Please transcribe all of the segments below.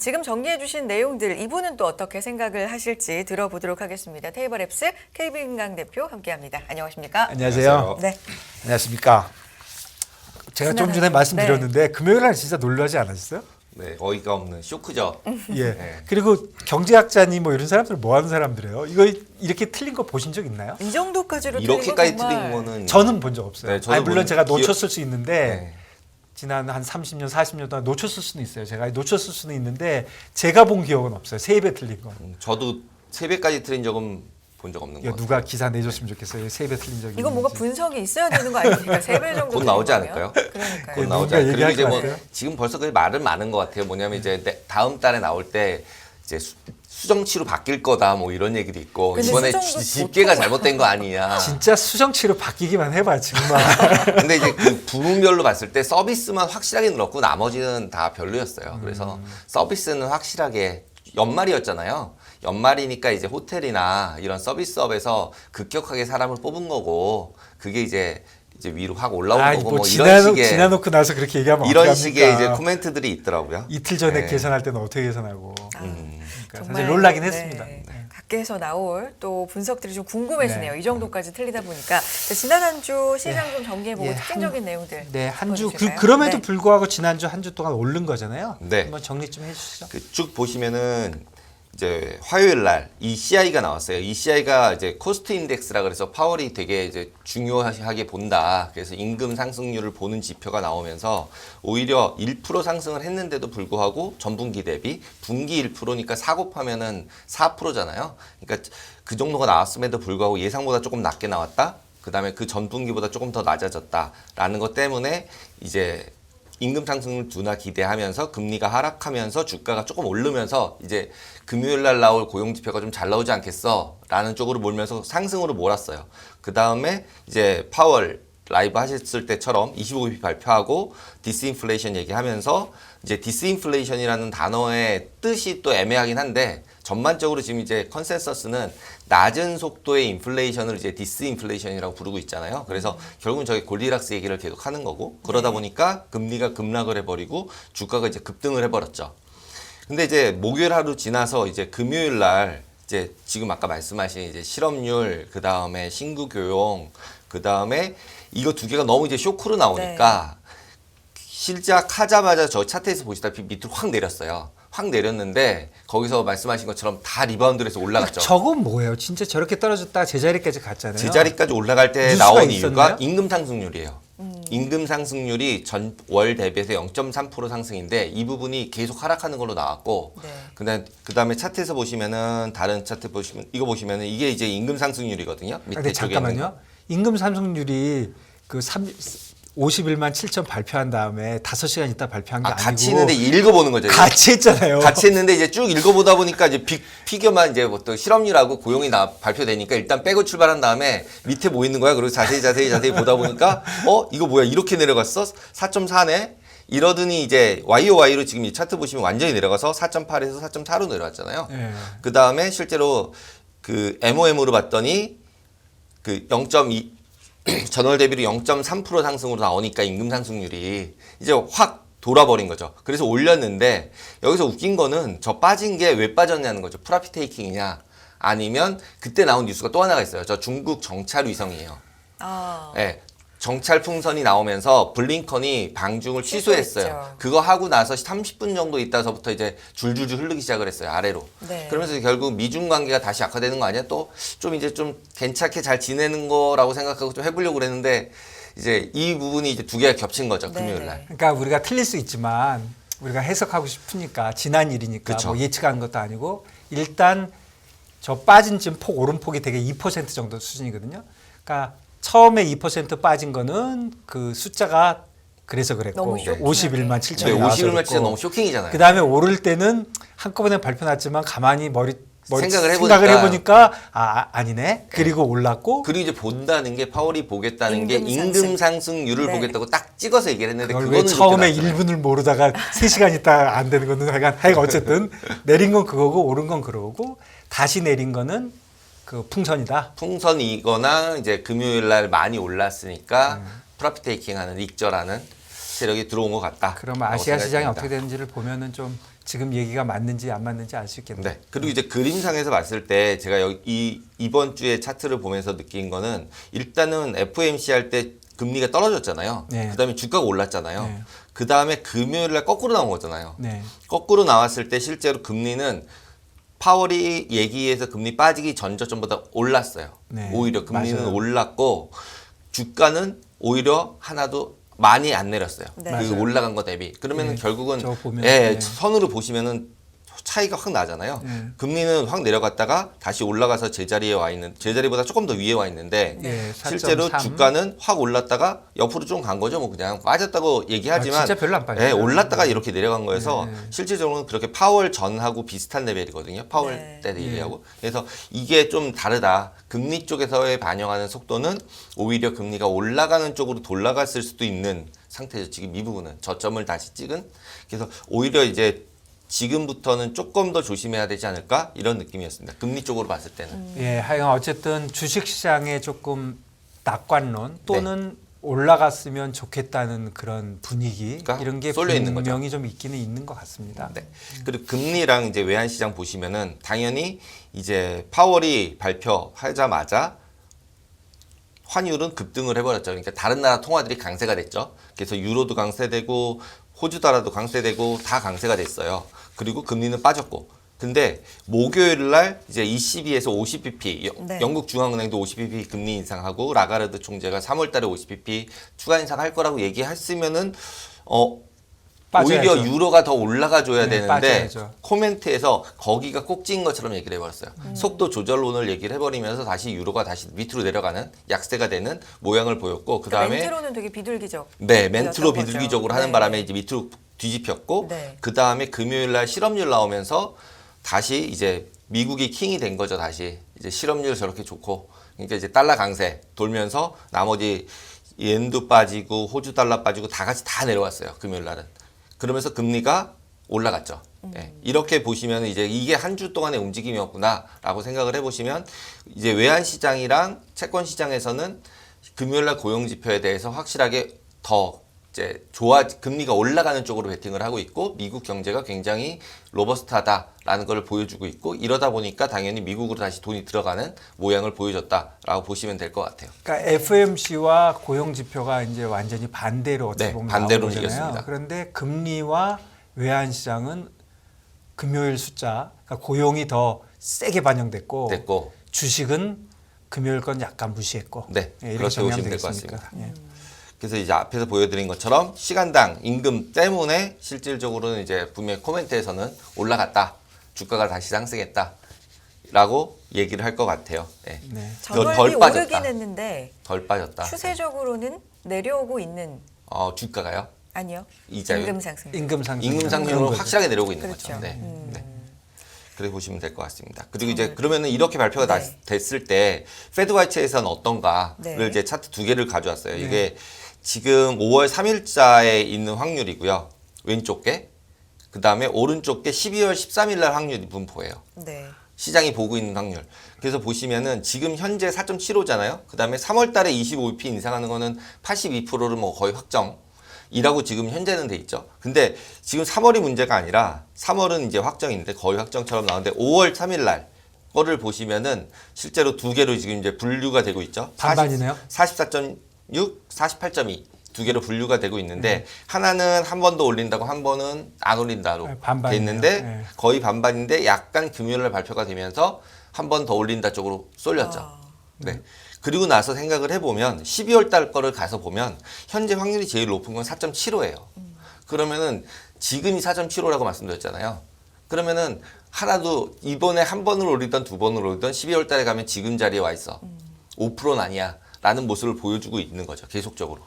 지금 정리해 주신 내용들 이분은 또 어떻게 생각을 하실지 들어보도록 하겠습니다. 테이블앱스 KB인강 대표 함께합니다. 안녕하십니까? 안녕하세요. 네. 안녕하십니까. 제가 좀 전에 말씀드렸는데 금요일 날 진짜 놀라지 않으셨어요? 네, 어이가 없는 쇼크죠. 예. 네. 그리고 경제학자님 뭐 이런 사람들 뭐 하는 사람들이에요? 이거 이렇게 틀린 거 보신 적 있나요? 이 정도까지로 이렇게까지 틀린 거 틀린 정말 거는 저는 본 적 없어요. 네, 저도 아니, 물론 제가 기억- 놓쳤을 수 있는데 네. 지난 한 30년, 40년 동안 놓쳤을 수는 있어요. 제가 놓쳤을 수는 있는데 제가 본 기억은 없어요. 3배 틀린 거. 저도 3배까지 틀린 적은 본 적 없는 것 이거 같아요. 누가 기사 내줬으면 좋겠어요. 3배 틀린 적이 이건 뭔가 있는지. 분석이 있어야 되는 거 아닙니까? 3배 정도 곧 나오지 되는 거면? 않을까요? 그러니까요. 곧 네, 나오지 누군가 않을까요? 그리고 얘기할 이제 것 뭐 같아요. 지금 벌써 그 말은 많은 것 같아요. 뭐냐면 이제 다음 달에 나올 때 이제 수정치로 바뀔 거다 뭐 이런 얘기도 있고 근데 이번에 수정도 집계가 잘못된 거 아니냐. 진짜 수정치로 바뀌기만 해봐 정말. 근데 이제 그 부문별로 봤을 때 서비스만 확실하게 늘었고 나머지는 다 별로였어요. 그래서 서비스는 확실하게 연말이었잖아요. 연말이니까 이제 호텔이나 이런 서비스업에서 급격하게 사람을 뽑은 거고 그게 이제 위로 확 올라온 아, 거고 뭐 뭐 이런 식의 지나놓고 나서 그렇게 얘기하면 이런 어떡합니까? 식의 이제 코멘트들이 있더라고요. 이틀 전에 네. 계산할 때는 어떻게 계산하고. 그러니까 정말, 사실 놀라긴 네, 했습니다. 밖에서 나올 또 분석들이 좀 궁금해지네요. 네. 이 정도까지 틀리다 보니까. 자, 지난 한 주 시장 좀 정리해보고 예, 특징적인 내용들. 네, 한 주 짚어주실까요? 그럼에도 네. 불구하고 지난주 한 주 동안 오른 거잖아요. 네. 한번 정리 좀 해주시죠. 그 쭉 보시면은 이제 화요일 날 ECI가 나왔어요. ECI가 이제 코스트 인덱스라 그래서 파월이 되게 이제 중요하게 본다. 그래서 임금 상승률을 보는 지표가 나오면서 오히려 1% 상승을 했는데도 불구하고 전분기 대비 분기 1%니까 4 곱하면은 4%잖아요. 그러니까 그 정도가 나왔음에도 불구하고 예상보다 조금 낮게 나왔다. 그다음에 그 전분기보다 조금 더 낮아졌다라는 것 때문에 이제 임금 상승을 둔화 기대하면서 금리가 하락하면서 주가가 조금 오르면서 이제 금요일 날 나올 고용 지표가 좀 잘 나오지 않겠어라는 쪽으로 몰면서 상승으로 몰았어요. 그 다음에 이제 파월 라이브 하셨을 때처럼 25bp 발표하고 디스인플레이션 얘기하면서 이제 디스인플레이션이라는 단어의 뜻이 또 애매하긴 한데 전반적으로 지금 이제 컨센서스는 낮은 속도의 인플레이션을 이제 디스인플레이션이라고 부르고 있잖아요. 그래서 결국은 저희 골디락스 얘기를 계속 하는 거고 그러다 보니까 금리가 급락을 해버리고 주가가 이제 급등을 해버렸죠. 근데 이제 목요일 하루 지나서 이제 금요일 날 이제 지금 아까 말씀하신 이제 실업률 그 다음에 신규 교용 그 다음에 이거 두 개가 너무 이제 쇼크로 나오니까 시작하자마자 저 차트에서 보시다시피 밑으로 확 내렸어요. 확 내렸는데 거기서 말씀하신 것처럼 다 리바운드를 해서 올라갔죠. 저건 뭐예요? 진짜 저렇게 떨어졌다 제자리까지 갔잖아요. 제자리까지 올라갈 때 뉴스가 나온 있었나요? 이유가 임금 상승률이에요. 임금 상승률이 전 월 대비해서 0.3% 상승인데 이 부분이 계속 하락하는 걸로 나왔고 그다음에 차트에서 보시면은 다른 차트 보시면 이거 보시면은 이게 이제 임금 상승률이거든요. 밑에 근데 쪽에 있는 잠깐만요. 임금 상승률이 그 51만 7천 발표한 다음에 5시간 있다 발표한 게 아니고 같이 있는데 읽어보는 거죠. 같이 했잖아요. 같이 했는데 이제 쭉 읽어보다 보니까 이제 피겨만 이제 뭐 또 실업률하고 고용이 발표되니까 일단 빼고 출발한 다음에 밑에 뭐 있는 거야. 그리고 자세히 보다 보니까 이거 뭐야 이렇게 내려갔어? 4.4네? 이러더니 이제 YOY로 지금 이 차트 보시면 완전히 내려가서 4.8에서 4.4로 내려왔잖아요. 네. 그 다음에 실제로 그 MOM으로 봤더니 그 0.2 전월 대비로 0.3% 상승으로 나오니까 임금 상승률이 이제 확 돌아버린 거죠. 그래서 올렸는데 여기서 웃긴 거는 저 빠진 게 왜 빠졌냐는 거죠. 프라핏 테이킹이냐 아니면 그때 나온 뉴스가 또 하나가 있어요. 저 중국 정찰 위성이에요. 네, 정찰 풍선이 나오면서 블링컨이 방중을 취소했어요. 취소했죠. 그거 하고 나서 30분 정도 있다서부터 이제 줄줄줄 흐르기 시작을 했어요. 아래로. 네. 그러면서 결국 미중 관계가 다시 악화되는 거 아니야? 또 좀 이제 좀 괜찮게 잘 지내는 거라고 생각하고 좀 해보려고 그랬는데 이제 이 부분이 이제 두 개가 겹친 거죠. 금요일 날. 그러니까 우리가 틀릴 수 있지만 우리가 해석하고 싶으니까 지난 일이니까 그쵸. 뭐 예측하는 것도 아니고 일단 저 빠진 지금 오름폭이 되게 2% 정도 수준이거든요. 그러니까 처음에 2% 빠진 거는 그 숫자가 그래서 그랬고 너무 쇼킹하게. 51만 7천이 네, 나와서 51만 진짜 그랬고. 너무 쇼킹이잖아요. 그 다음에 오를 때는 한꺼번에 발표 났지만 가만히 생각을 생각을 해보니까 아니네. 그리고 올랐고 그리고 이제 본다는 게 파월이 보겠다는 게 임금 임금 상승률을 네. 보겠다고 딱 찍어서 얘기를 했는데 그걸 그거는 왜 처음에 이렇게 나왔잖아요. 1분을 모르다가 3시간 있다 안 되는 거는 하여간 어쨌든 내린 건 그거고 오른 건 그러고 다시 내린 거는 그 풍선이다. 풍선이거나 이제 금요일 날 많이 올랐으니까 프로핏 테이킹하는 익절하는 세력이 들어온 것 같다. 그럼 아시아 시장이 어떻게 되는지를 보면은 좀 지금 얘기가 맞는지 안 맞는지 알 수 있겠네요. 네. 그리고 이제 그림상에서 봤을 때 제가 이번 주에 차트를 보면서 느낀 거는 일단은 FOMC 할 때 금리가 떨어졌잖아요. 네. 그다음에 주가가 올랐잖아요. 네. 그다음에 금요일 날 거꾸로 나온 거잖아요. 네. 거꾸로 나왔을 때 실제로 금리는 파월이 얘기해서 금리 빠지기 전저점보다 올랐어요. 네. 오히려 금리는 맞아요. 올랐고 주가는 오히려 하나도 많이 안 내렸어요. 네. 그 맞아요. 올라간 거 대비. 그러면은 네. 결국은 저 보면, 예, 네. 선으로 보시면은 차이가 확 나잖아요. 네. 금리는 확 내려갔다가 다시 올라가서 제자리에 와 있는 제자리보다 조금 더 위에 와 있는데 네, 실제로 4.3. 주가는 확 올랐다가 옆으로 좀 간 거죠. 뭐 그냥 빠졌다고 얘기하지만 진짜 별로 안 빠졌어요. 예, 올랐다가 이렇게 내려간 거여서 네. 실질적으로는 그렇게 파월 전하고 비슷한 레벨이거든요. 파월 네. 때 얘기하고. 그래서 이게 좀 다르다. 금리 쪽에서의 반영하는 속도는 오히려 금리가 올라가는 쪽으로 돌아갔을 수도 있는 상태죠. 지금 이 부분은 저점을 다시 찍은. 그래서 오히려 이제 지금부터는 조금 더 조심해야 되지 않을까 이런 느낌이었습니다. 금리 쪽으로 봤을 때는. 예, 하여간 어쨌든 주식시장에 조금 낙관론 또는 올라갔으면 좋겠다는 그런 분위기 그러니까 이런 게 쏠려 있는 거죠. 분명히 좀 있기는 있는 것 같습니다. 네. 그리고 금리랑 이제 외환시장 보시면은 당연히 이제 파월이 발표하자마자 환율은 급등을 해버렸죠. 그러니까 다른 나라 통화들이 강세가 됐죠. 그래서 유로도 강세되고 호주 달러도 강세되고 다 강세가 됐어요. 그리고 금리는 빠졌고. 근데 목요일 날 이제 ECB에서 50bp, 네. 영국 중앙은행도 50bp 금리 인상하고 라가르드 총재가 3월 달에 50bp 추가 인상할 거라고 얘기했으면은 빠져야죠. 오히려 유로가 더 올라가 줘야 네, 되는데 빠져야죠. 코멘트에서 거기가 꼭지인 것처럼 얘기를 해버렸어요. 속도 조절론을 얘기를 해버리면서 다시 유로가 다시 밑으로 내려가는 약세가 되는 모양을 보였고 그 다음에 멘트로는 되게 비둘기적. 네 멘트로 거죠. 비둘기적으로 하는 네. 바람에 이제 밑으로 뒤집혔고 네. 그 다음에 금요일 날 실업률 나오면서 다시 이제 미국이 킹이 된 거죠. 다시 이제 실업률 저렇게 좋고 그러니까 이제 달러 강세 돌면서 나머지 엔도 빠지고 호주 달러 빠지고 다 같이 다 내려왔어요. 금요일 날은. 그러면서 금리가 올라갔죠. 예, 이렇게 보시면 이제 이게 한 주 동안의 움직임이었구나라고 생각을 해보시면 이제 외환 시장이랑 채권 시장에서는 금요일날 고용 지표에 대해서 확실하게 더 이제 금리가 올라가는 쪽으로 베팅을 하고 있고 미국 경제가 굉장히 로버스트하다라는 걸 보여주고 있고 이러다 보니까 당연히 미국으로 다시 돈이 들어가는 모양을 보여줬다라고 보시면 될 것 같아요. 그러니까 FOMC와 고용 지표가 이제 완전히 반대로 어떻게 네, 보면 반대로 나온 거잖아요. 움직였습니다. 그런데 금리와 외환 시장은 금요일 숫자, 그러니까 고용이 더 세게 반영됐고 됐고 주식은 금요일 건 약간 무시했고. 네, 예, 이렇게 그렇게 정리하면 보시면 될 것 되겠습니까? 예. 그래서 이제 앞에서 보여드린 것처럼 시간당 임금 때문에 실질적으로는 이제 분명히 코멘트에서는 올라갔다. 주가가 다시 상승했다라고 얘기를 할 것 같아요. 네. 네. 전월이 오르긴 했는데 덜 빠졌다. 추세적으로는 내려오고 있는 주가가요? 아니요. 이자요? 임금 상승. 임금 상승. 임금 그런 상승으로 거죠. 확실하게 내려오고 있는 그렇죠. 거죠. 네. 음. 네. 그렇게 보시면 될 것 같습니다. 그리고 이제 그러면은 이렇게 발표가 네. 됐을 때 페드 화이트에서는 어떤가를 네. 이제 차트 두 개를 가져왔어요. 네. 이게 지금 5월 3일자에 있는 확률이고요. 왼쪽 게. 그다음에 오른쪽 게 12월 13일 날 확률 분포예요. 네. 시장이 보고 있는 확률. 그래서 보시면은 지금 현재 4.75잖아요. 그다음에 3월 달에 25bp 인상하는 거는 82%를 뭐 거의 확정이라고 지금 현재는 돼 있죠. 근데 지금 3월이 문제가 아니라 3월은 이제 확정인데 거의 확정처럼 나오는데 5월 3일 날 거를 보시면은 실제로 두 개로 지금 이제 분류가 되고 있죠. 반반이네요. 44.6, 48.2 두 개로 분류가 되고 있는데 하나는 한 번 더 올린다고 한 번은 안 올린다로 네, 돼 반반이네요. 있는데 네. 거의 반반인데 약간 금요일날 발표가 되면서 한 번 더 올린다 쪽으로 쏠렸죠. 아. 네. 그리고 나서 생각을 해보면 12월 달 거를 가서 보면 현재 확률이 제일 높은 건 4.75예요. 그러면은 지금이 4.75라고 말씀드렸잖아요. 그러면은 하나도 이번에 한 번을 올리던 두 번을 올리던 12월 달에 가면 지금 자리에 와 있어. 5%는 아니야. 라는 모습을 보여주고 있는 거죠. 계속적으로.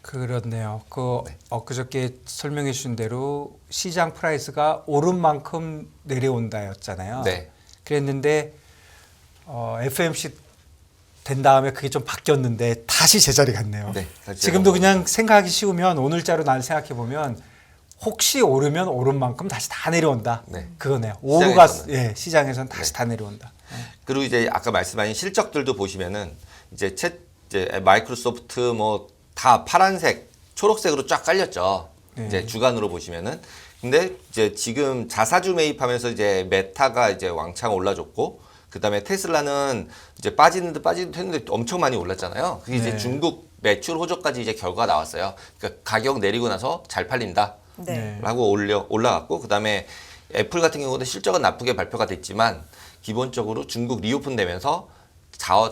그렇네요. 네. 엊그저께 설명해 주신 대로 시장 프라이스가 오른 만큼 내려온다였잖아요. 네. 그랬는데 FMC 된 다음에 그게 좀 바뀌었는데 다시 제자리 갔네요. 네, 다시 지금도 제자리 그냥 생각하기 쉬우면 오늘자로 날 생각해 보면 혹시 오르면 오른 만큼 다시 다 내려온다. 네. 그거네요. 오르가 시장에서는. 시장에서는 다시 네. 다 내려온다. 그리고 이제 아까 말씀하신 실적들도 보시면은 이제 마이크로소프트 뭐 다 파란색 초록색으로 쫙 깔렸죠. 네. 이제 주간으로 보시면은. 근데 이제 지금 자사주 매입하면서 이제 메타가 이제 왕창 올라줬고, 그다음에 테슬라는 이제 빠지는 듯 했는데 엄청 많이 올랐잖아요. 그게 이제 네. 중국 매출 호조까지 이제 결과가 나왔어요. 그러니까 가격 내리고 나서 잘 팔린다. 네. 라고 올라갔고, 그다음에 애플 같은 경우는 실적은 나쁘게 발표가 됐지만 기본적으로 중국 리오픈 되면서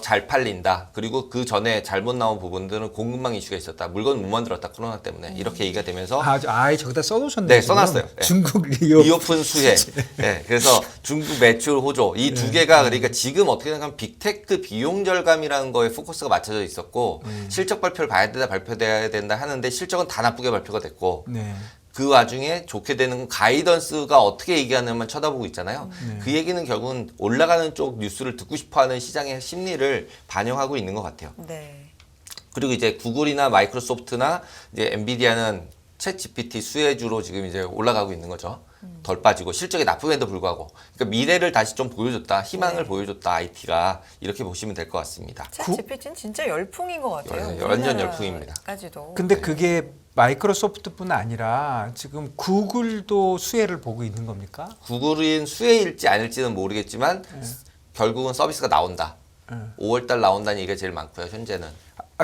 잘 팔린다. 그리고 그 전에 잘못 나온 부분들은 공급망 이슈가 있었다. 물건 못 만들었다. 코로나 때문에. 이렇게 얘기가 되면서 아예 저기다 써놓으셨네요. 네, 지금. 써놨어요. 네. 중국 리오픈 수혜. 네, 그래서 중국 매출 호조. 이 두 개가 그러니까 지금 어떻게 생각하면 빅테크 비용 절감이라는 거에 포커스가 맞춰져 있었고 실적 발표를 봐야 된다, 발표돼야 된다 하는데 실적은 다 나쁘게 발표가 됐고 네. 그 와중에 좋게 되는 건 가이던스가 어떻게 얘기하냐만 쳐다보고 있잖아요. 그 얘기는 결국은 올라가는 쪽 뉴스를 듣고 싶어하는 시장의 심리를 반영하고 있는 것 같아요. 네. 그리고 이제 구글이나 마이크로소프트나 이제 엔비디아는 챗 GPT 수혜주로 지금 이제 올라가고 있는 거죠. 덜 빠지고 실적이 나쁨에도 불구하고. 그러니까 미래를 다시 좀 보여줬다, 희망을 보여줬다 IT가 이렇게 보시면 될 것 같습니다. 챗 GPT는 진짜 열풍인 것 같아요. 완전 열풍입니다. 까지도. 근데 그게 마이크로소프트뿐 아니라 지금 구글도 수혜를 보고 있는 겁니까? 구글은 수혜일지 아닐지는 모르겠지만 결국은 서비스가 나온다. 5월달 나온다는 얘기가 제일 많고요. 현재는.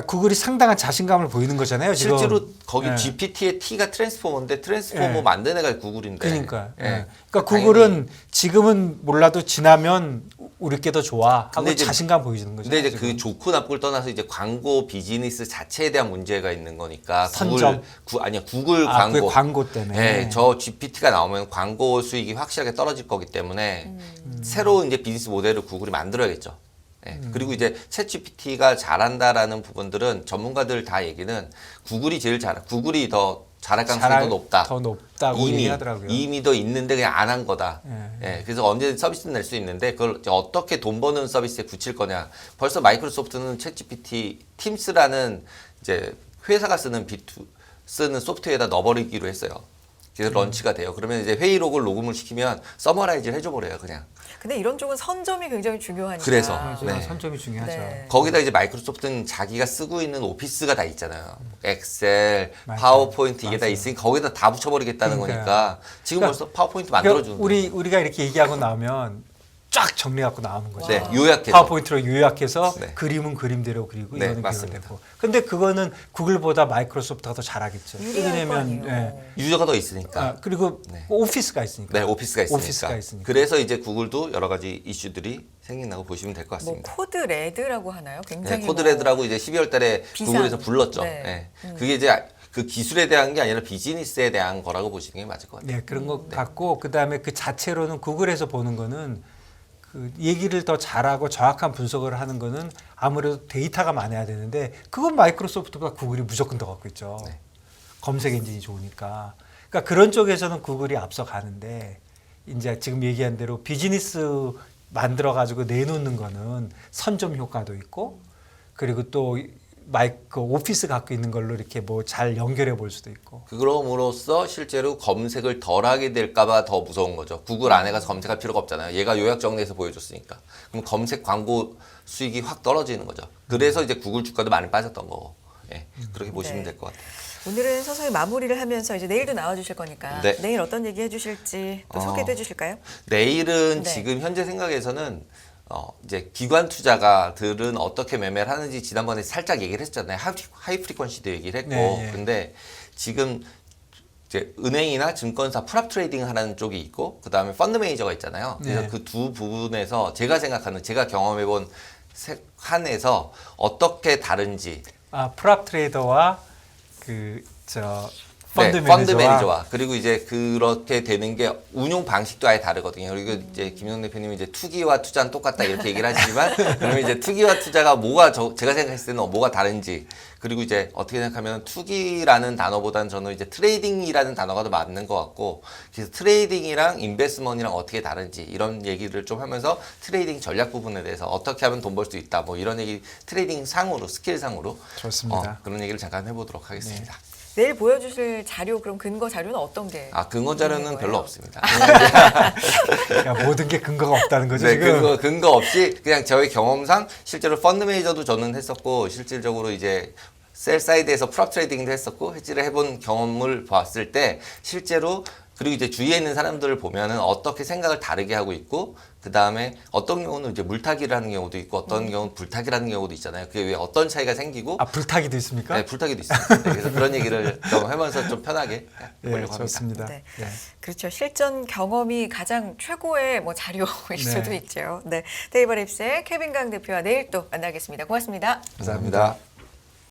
구글이 상당한 자신감을 보이는 거잖아요. 지금. 실제로 거기 네. GPT의 T가 트랜스포머인데 트랜스포머 네. 만든 애가 구글인데. 그러니까. 예. 그러니까 구글은 지금은 몰라도 지나면 우리께 더 좋아 하고 근데 이제- 자신감 보여주는 거죠. 근데 이제 그 좋고 나쁘를 떠나서 이제 광고 비즈니스 자체에 대한 문제가 있는 거니까 선점? 구글 아, 광고. 그게 광고 때문에. 네, 저 GPT가 나오면 광고 수익이 확실하게 떨어질 거기 때문에 새로운 이제 비즈니스 모델을 구글이 만들어야겠죠. 네, 그리고 이제 챗 GPT가 잘한다라는 부분들은 전문가들 다 얘기는 구글이 더 잘할 가능성이 더 높다. 더 높다고 얘기하더라고요. 이미 더 있는데 그냥 안 한 거다. 예. 예, 그래서 언제든 서비스는 낼 수 있는데 그걸 이제 어떻게 돈 버는 서비스에 붙일 거냐. 벌써 마이크로소프트는 챗GPT 팀스라는 이제 회사가 쓰는 쓰는 소프트웨어에다 넣어버리기로 했어요. 그래서 런치가 돼요. 그러면 이제 회의록을 녹음을 시키면 서머라이즈를 해줘버려요, 그냥. 근데 이런 쪽은 선점이 굉장히 중요하니까. 그래서, 맞아요. 네. 선점이 중요하죠. 네. 거기다 이제 마이크로소프트는 자기가 쓰고 있는 오피스가 다 있잖아요. 엑셀, 맞아요. 파워포인트 이게 다 맞아요. 있으니 거기다 다 붙여버리겠다는 그러니까요. 거니까 지금 그러니까 벌써 파워포인트 그러니까 만들어주는 거예요. 우리가 이렇게 얘기하고 나면 쫙 정리하고 나오는 거죠. 네, 요약해서. 파워포인트로 요약해서 네. 그림은 그림대로 그리고 네, 이거는 맞습니다. 그거대로. 근데 그거는 구글보다 마이크로소프트가 더 잘하겠죠. 유리할 거 아니에요. 유저가 더 있으니까. 아, 그리고 네. 오피스가 있으니까. 네, 오피스가 있으니까. 오피스가 있으니까. 그래서 이제 구글도 여러 가지 이슈들이 생긴다고 보시면 될 것 뭐 같습니다. 코드 레드라고 하나요? 굉장히 네, 코드레드라고 이제 12월 달에 비상. 구글에서 불렀죠. 네. 네. 그게 이제 그 기술에 대한 게 아니라 비즈니스에 대한 거라고 보시는 게 맞을 것 같아요. 네, 그런 것 같고 그다음에 그 자체로는 구글에서 보는 거는 그 얘기를 더 잘하고 정확한 분석을 하는 거는 아무래도 데이터가 많아야 되는데 그건 마이크로소프트보다 구글이 무조건 더 갖고 있죠. 네. 검색 엔진이 좋으니까. 그러니까 그런 쪽에서는 구글이 앞서가는데 이제 지금 얘기한 대로 비즈니스 만들어 가지고 내놓는 거는 선점 효과도 있고 그리고 또 그 오피스 갖고 있는 걸로 이렇게 뭐 잘 연결해 볼 수도 있고. 그럼으로써 실제로 검색을 덜 하게 될까봐 더 무서운 거죠. 구글 안에 가서 검색할 필요가 없잖아요. 얘가 요약 정리해서 보여줬으니까. 그럼 검색 광고 수익이 확 떨어지는 거죠. 그래서 이제 구글 주가도 많이 빠졌던 거고. 예, 그렇게 보시면 네. 될 것 같아요. 오늘은 서서히 마무리를 하면서 이제 내일도 나와주실 거니까 네. 내일 어떤 얘기 해주실지 또 소개도 해주실까요? 내일은 네. 지금 현재 생각에서는 이제 기관 투자가들은 어떻게 매매를 하는지 지난번에 살짝 얘기를 했잖아요. 하이 프리퀀시도 얘기를 했고. 네, 예. 근데 지금 이제 은행이나 증권사 프랍 트레이딩 하는 쪽이 있고 그다음에 펀드 매니저가 있잖아요. 그래서 네. 그 두 부분에서 제가 경험해본 한에서 어떻게 다른지 아, 프랍 트레이더와 펀드 네, 펀드 매니저와 매니저와 그리고 이제 그렇게 되는 게 운용 방식도 아예 다르거든요. 그리고 이제 김용 대표님이 이제 투기와 투자는 똑같다 이렇게 얘기를 하시지만 그러면 이제 투기와 투자가 제가 생각했을 때는 뭐가 다른지 그리고 이제 어떻게 생각하면 투기라는 단어보다는 저는 이제 트레이딩이라는 단어가 더 맞는 것 같고 그래서 트레이딩이랑 인베스트먼트랑 어떻게 다른지 이런 얘기를 좀 하면서 트레이딩 전략 부분에 대해서 어떻게 하면 돈 벌 수 있다 뭐 이런 얘기 트레이딩 상으로 스킬 상으로 좋습니다. 그런 얘기를 잠깐 해보도록 하겠습니다. 내일 보여주실 자료 그럼 근거 자료는 어떤 게? 근거 자료는 있는 별로 거예요? 없습니다. 그러니까 모든 게 근거가 없다는 거죠 네, 지금. 근거 없이 그냥 저희 경험상 실제로 펀드 매니저도 저는 했었고 실질적으로 이제 셀 사이드에서 프롭 트레이딩도 했었고 헤지를 해본 경험을 봤을 때 실제로 그리고 이제 주위에 있는 사람들을 보면은 어떻게 생각을 다르게 하고 있고 그 다음에 어떤 경우는 이제 물타기를 하는 경우도 있고 어떤 경우는 불타기를 하는 경우도 있잖아요. 그게 왜 어떤 차이가 생기고 아 불타기도 있습니까? 네, 불타기도 있습니다. 네, 그래서 그런 얘기를 좀 하면서 좀 편하게 예, 보려고 합니다. 좋습니다. 네. 예. 그렇죠. 실전 경험이 가장 최고의 뭐 자료일 네. 수도 있죠. 네. 테이블 앱스의 케빈 강 대표와 내일 또 만나겠습니다. 고맙습니다. 감사합니다. 감사합니다.